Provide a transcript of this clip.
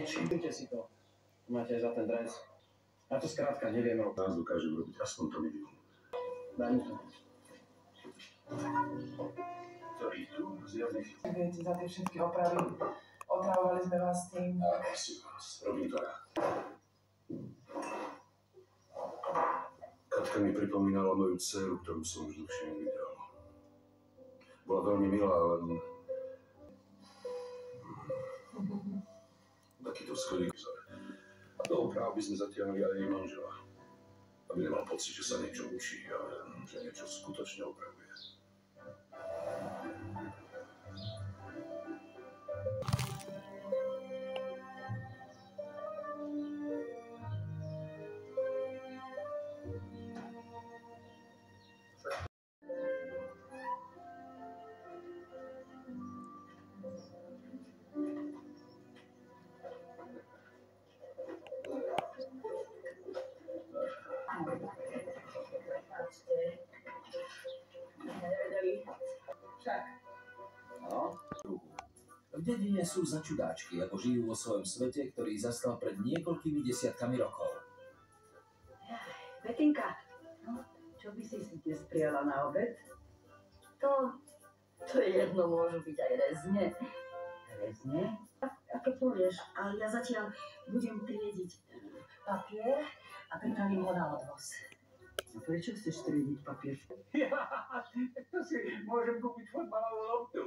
ničím. Kúpite si to. Máte aj za ten dres. A to skrátka neviem robiť. Nás dokáže urobiť aspoň to minimum. Daj mi to. Ktorý tu zjavne chytí. Viete, za tie všetky opravy. Otravovali sme vás tým. Prosím vás, robím to rád. Katka mi pripomínala moju dceru, ktorú som už dlhšie nevidel. Bola veľmi milá, len... Takýto schodík vzor. A toho práv by sme zatiahli aj jej manžela. Aby nemal pocit, že sa niečo učí, ale že niečo skutočne opravuje. V dedine sú za čudáčky, ako žijú vo svojom svete, ktorý zastal pred niekoľkými desiatkami rokov. Betinka, no, čo by si dnes prijala na obed? To je jedno, môžu byť aj rezne. Rezne? Ako povieš, ale ja zatiaľ budem triediť papier a pripravím ho na odvoz. A prečo chceš triediť papier? Ja, to si môžem kúpiť fotbalovú loptu.